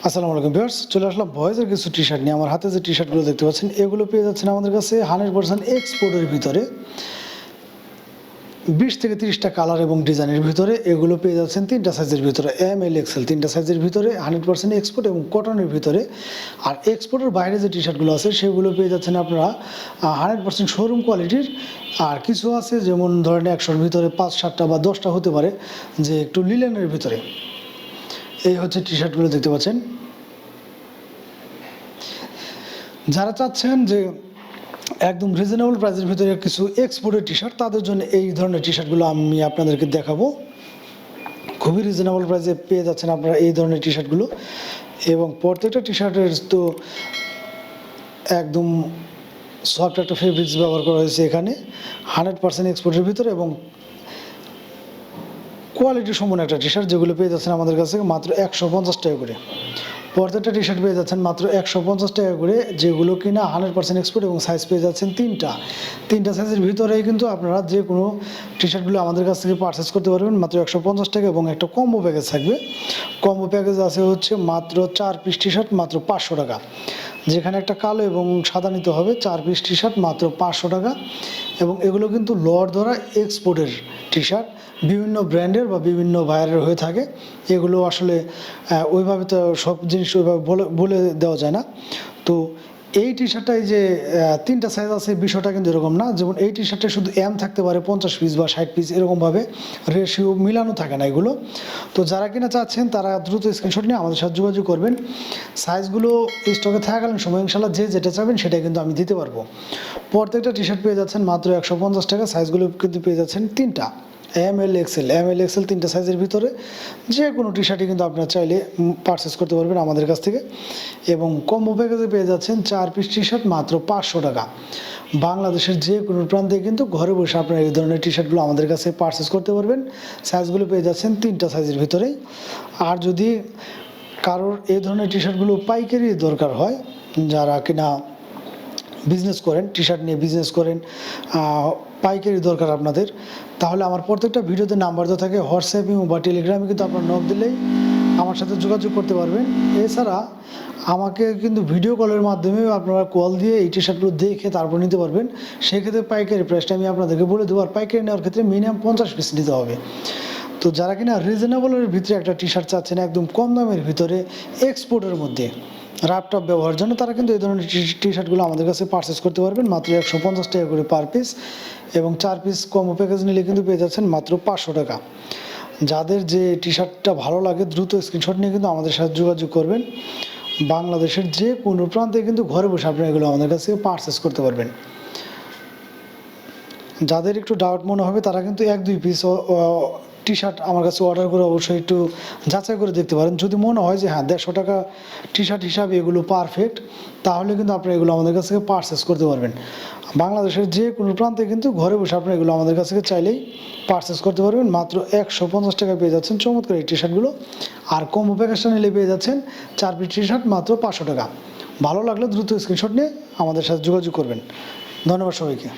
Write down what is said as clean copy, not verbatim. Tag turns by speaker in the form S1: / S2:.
S1: আসসালামু আলাইকুম ভিউয়ার্স, চলে আসলাম বয়েজের কিছু টি শার্ট নিয়ে। আমার হাতে যে টি শার্টগুলো দেখতে পাচ্ছেন এগুলো পেয়ে যাচ্ছেন আমাদের কাছে 100% এক্সপোর্টের ভিতরে। 20 থেকে 30টা কালার এবং ডিজাইনের ভিতরে এগুলো পেয়ে যাচ্ছেন 3টা সাইজের ভিতরে, এম এল এক্সেল 3টা সাইজের ভিতরে, 100% এক্সপোর্ট এবং কটনের ভিতরে। আর এক্সপোর্টের বাইরে যে টি শার্টগুলো আছে সেগুলো পেয়ে যাচ্ছেন আপনারা 100% শোরুম কোয়ালিটির। আর কিছু আছে যেমন ধরেন 100-র ভিতরে 5-7টা বা 10টা হতে পারে, যে একটু লিলেনের ভিতরে। এই হচ্ছে টি শার্টগুলো দেখতে পাচ্ছেন। যারা চাচ্ছেন যে একদম রিজনেবল প্রাইসের ভিতরে কিছু এক্সপোর্টের টি শার্ট, তাদের জন্য এই ধরনের টি শার্টগুলো আমি আপনাদেরকে দেখাবো। খুবই রিজনেবল প্রাইসে পেয়ে যাচ্ছেন আপনারা এই ধরনের টি শার্টগুলো। এবং প্রত্যেকটা টি শার্টের তো একদম সফট একটা ফেব্রিক্স ব্যবহার করা হয়েছে এখানে, 100% এক্সপোর্টের ভিতরে এবং কোয়ালিটি সম্পন্ন একটা টি শার্ট, যেগুলো পেয়ে যাচ্ছেন আমাদের কাছে মাত্র 150 টাকা করে। প্রত্যেকটা টি শার্ট পেয়ে যাচ্ছেন মাত্র 150 টাকা করে, যেগুলো কিনা 100% এক্সপোর্ট এবং সাইজ পেয়ে যাচ্ছেন তিনটা সাইজের ভিতরেই কিন্তু আপনারা যে কোনো টি শার্টগুলো আমাদের কাছ থেকে পারচেস করতে পারবেন মাত্র 150 টাকা। এবং একটা কম্বো প্যাকেজ থাকবে। কম্বো প্যাকেজ আছে হচ্ছে মাত্র 4 পিস টি শার্ট মাত্র 500 টাকা, যেখানে একটা কালো এবং সাদা নিতে হবে। 4 পিস টি শার্ট মাত্র 500 টাকা। এবং এগুলো কিন্তু লট ধরা এক্সপোর্টের টি শার্ট, বিভিন্ন ব্র্যান্ডের বা বিভিন্ন ভাইয়ের হয়ে থাকে। এগুলো আসলে ওইভাবে তো সব জিনিস ওইভাবে বলে দেওয়া যায় না। তো এই টি শার্টটাই যে 3টা সাইজ আছে, বিষয়টা কিন্তু এরকম না। যেমন এই টি শার্টে শুধু এম থাকতে পারে 50 পিস বা 60 পিস, এরকমভাবে রেশিও মিলানো থাকে না এগুলো। তো যারা কিনা চাচ্ছেন তারা দ্রুত স্ক্রিনশট নিয়ে আমাদের সাথে যোগাযোগ করবেন। সাইজগুলো স্টকে থাকাকালীন সময় ইনশাল্লাহ যে যেটা চাবেন সেটাই কিন্তু আমি দিতে পারবো। প্রত্যেকটা টি শার্ট পেয়ে যাচ্ছেন মাত্র 150 টাকা। সাইজগুলো কিন্তু পেয়ে যাচ্ছেন 3টা, এম এল এক্সেল 3টা সাইজের ভিতরে। যে কোনো টি শার্টই কিন্তু আপনারা চাইলে পারচেস করতে পারবেন আমাদের কাছ থেকে। এবং কম্বো প্যাকেজে পেয়ে যাচ্ছেন 4 পিস টি শার্ট মাত্র 500 টাকা। বাংলাদেশের যে কোনো প্রান্তে কিন্তু ঘরে বসে আপনারা এই ধরনের টি শার্টগুলো আমাদের কাছে পারচেস করতে পারবেন। সাইজগুলো পেয়ে যাচ্ছেন 3টা সাইজের ভিতরেই। আর যদি কারোর এই ধরনের টি শার্টগুলো পাইকারি দরকার হয়, যারা কিনা বিজনেস করেন, টি শার্ট নিয়ে বিজনেস করেন, পাইকারি দরকার আপনাদের, তাহলে আমার প্রত্যেকটা ভিডিওতে নাম্বার দেওয়া থাকে। হোয়াটসঅ্যাপে বা টেলিগ্রামে কিন্তু আপনারা নক দিলেই আমার সাথে যোগাযোগ করতে পারবেন। এছাড়া আমাকে কিন্তু ভিডিও কলের মাধ্যমে আপনারা কল দিয়ে এই টি শার্টগুলো দেখে তারপর নিতে পারবেন। সেক্ষেত্রে পাইকারি প্রাইসটা আমি আপনাদেরকে বলে দেবো। আর পাইকারি নেওয়ার ক্ষেত্রে মিনিমাম 50 পিস নিতে হবে। তো যারা কিনা রিজনেবলের ভিতরে একটা টি শার্ট চাচ্ছেন, একদম কম দামের ভিতরে এক্সপোর্টের মধ্যে ল্যাপটপ ব্যবহারের জন্য, তারা কিন্তু এই ধরনের টি শার্টগুলো আমাদের কাছে পারচেস করতে পারবেন মাত্র 150 টাকা করে পার পিস। এবং 4 পিস কম্বো প্যাকেজ নিলে কিন্তু পেয়ে যাচ্ছেন মাত্র 500 টাকা। যাদের যে টি শার্টটা ভালো লাগে দ্রুত স্ক্রিনশট নিয়ে কিন্তু আমাদের সাথে যোগাযোগ করবেন। বাংলাদেশের যে কোনো প্রান্তে কিন্তু ঘরে বসে আপনারা এগুলো আমাদের কাছ থেকে পারচেস করতে পারবেন। যাদের একটু ডাউট মনে হবে তারা কিন্তু 1-2 পিস টি শার্ট আমার কাছে অর্ডার করে অবশ্যই একটু যাচাই করে দেখতে পারেন। যদি মনে হয় যে হ্যাঁ 150 টাকা টি শার্ট হিসাবে এগুলো পারফেক্ট, তাহলে কিন্তু আপনারা এগুলো আমাদের কাছ থেকে পারচেস করতে পারবেন। বাংলাদেশের যে কোনো প্রান্তে কিন্তু ঘরে বসে আপনারা এগুলো আমাদের কাছ থেকে চাইলেই পারচেস করতে পারবেন। মাত্র 150 টাকা পেয়ে যাচ্ছেন চমৎকার এই টি শার্টগুলো। আর কম্বো প্যাকেজটা নিলে পেয়ে যাচ্ছেন 4 পিস টি শার্ট মাত্র 500 টাকা। ভালো লাগলে দ্রুত স্ক্রিনশট নিয়ে আমাদের সাথে যোগাযোগ করবেন। ধন্যবাদ সবাইকে।